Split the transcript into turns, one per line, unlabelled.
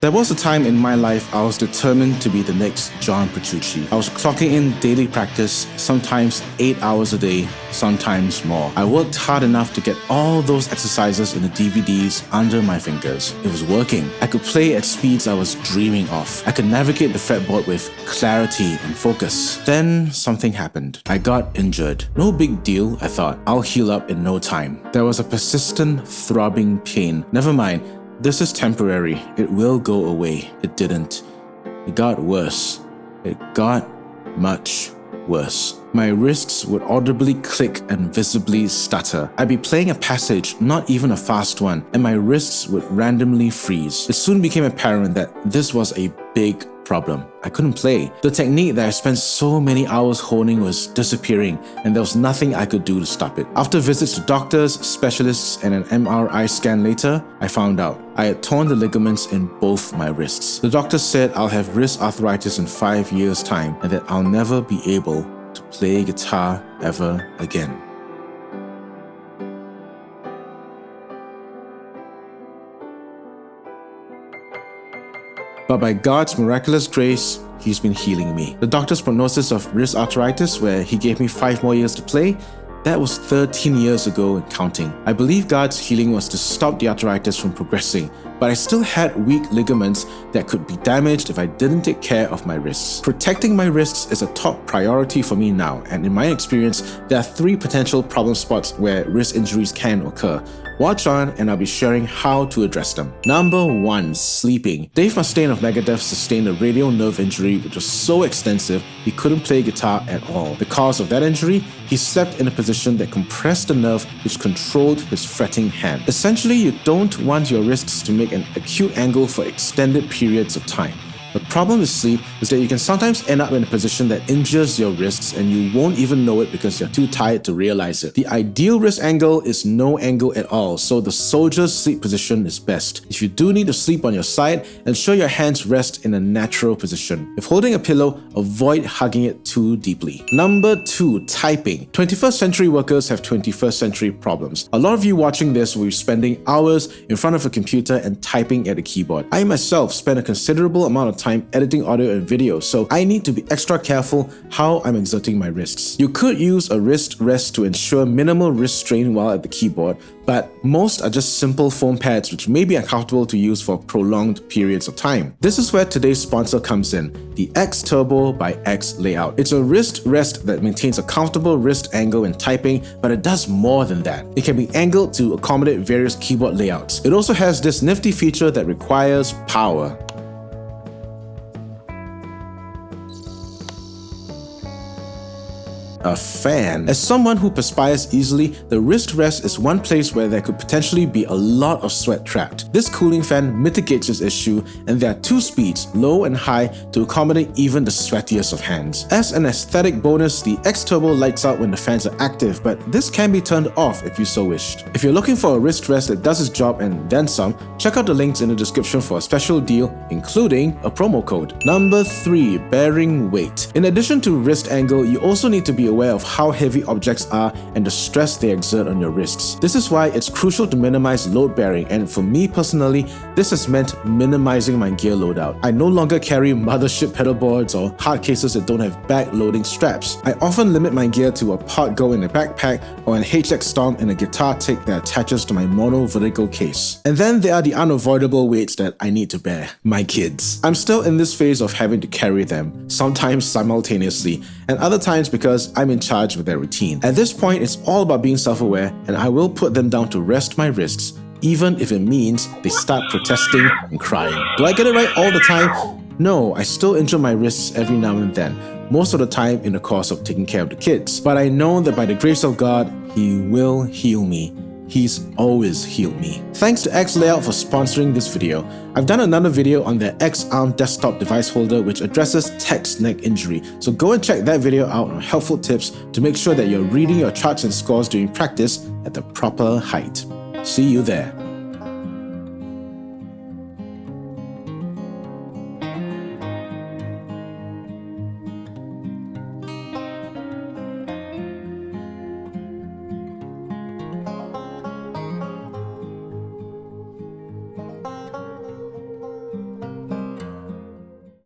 There was a time in my life I was determined to be the next John Petrucci. I was clocking in daily practice, sometimes 8 hours a day, sometimes more. I worked hard enough to get all those exercises in the DVDs under my fingers. It was working. I could play at speeds I was dreaming of. I could navigate the fretboard with clarity and focus. Then something happened. I got injured. No big deal, I thought. I'll heal up in no time. There was a persistent, throbbing pain. Never mind. This is temporary. It will go away. It didn't. It got worse. It got much worse. My wrists would audibly click and visibly stutter. I'd be playing a passage, not even a fast one, and my wrists would randomly freeze. It soon became apparent that this was a big problem. I couldn't play. The technique that I spent so many hours honing was disappearing, and there was nothing I could do to stop it. After visits to doctors, specialists, and an MRI scan later, I found out I had torn the ligaments in both my wrists. The doctor said I'll have wrist arthritis in 5 years' time, and that I'll never be able to play guitar ever again. But by God's miraculous grace, He's been healing me. The doctor's prognosis of wrist arthritis, where he gave me 5 more years to play, that was 13 years ago and counting. I believe God's healing was to stop the arthritis from progressing, but I still had weak ligaments that could be damaged if I didn't take care of my wrists. Protecting my wrists is a top priority for me now, and in my experience, there are 3 potential problem spots where wrist injuries can occur. Watch on and I'll be sharing how to address them. Number 1. Sleeping. Dave Mustaine of Megadeth sustained a radial nerve injury which was so extensive he couldn't play guitar at all. Because of that injury, he slept in a position that compressed the nerve which controlled his fretting hand. Essentially, you don't want your wrists to make an acute angle for extended periods of time. The problem with sleep is that you can sometimes end up in a position that injures your wrists and you won't even know it because you're too tired to realize it. The ideal wrist angle is no angle at all, so the soldier's sleep position is best. If you do need to sleep on your side, ensure your hands rest in a natural position. If holding a pillow, avoid hugging it too deeply. Number 2. Typing. 21st century workers have 21st century problems. A lot of you watching this will be spending hours in front of a computer and typing at a keyboard. I myself spend a considerable amount of time editing audio and video, so I need to be extra careful how I'm exerting my wrists. You could use a wrist rest to ensure minimal wrist strain while at the keyboard, but most are just simple foam pads which may be uncomfortable to use for prolonged periods of time. This is where today's sponsor comes in, the X Turbo by X Layout. It's a wrist rest that maintains a comfortable wrist angle in typing, but it does more than that. It can be angled to accommodate various keyboard layouts. It also has this nifty feature that requires power. A fan. As someone who perspires easily, the wrist rest is one place where there could potentially be a lot of sweat trapped. This cooling fan mitigates this issue, and there are 2 speeds, low and high, to accommodate even the sweatiest of hands. As an aesthetic bonus, the X Turbo lights out when the fans are active, but this can be turned off if you so wished. If you're looking for a wrist rest that does its job and then some, check out the links in the description for a special deal, including a promo code. Number 3. Bearing weight. In addition to wrist angle, you also need to be aware of how heavy objects are and the stress they exert on your wrists. This is why it's crucial to minimize load bearing, and for me personally, this has meant minimizing my gear loadout. I no longer carry mothership pedal boards or hard cases that don't have back loading straps. I often limit my gear to a pod go in a backpack or an HX Stomp in a guitar tick that attaches to my mono vertical case. And then there are the unavoidable weights that I need to bear. My kids. I'm still in this phase of having to carry them, sometimes simultaneously, and other times because I'm in charge with their routine. At this point, it's all about being self-aware, and I will put them down to rest my wrists, even if it means they start protesting and crying. Do I get it right all the time? No, I still injure my wrists every now and then, most of the time in the course of taking care of the kids. But I know that by the grace of God, He will heal me. He's always healed me. Thanks to X Layout for sponsoring this video. I've done another video on their X-Arm desktop device holder which addresses text neck injury, so go and check that video out on helpful tips to make sure that you're reading your charts and scores during practice at the proper height. See you there.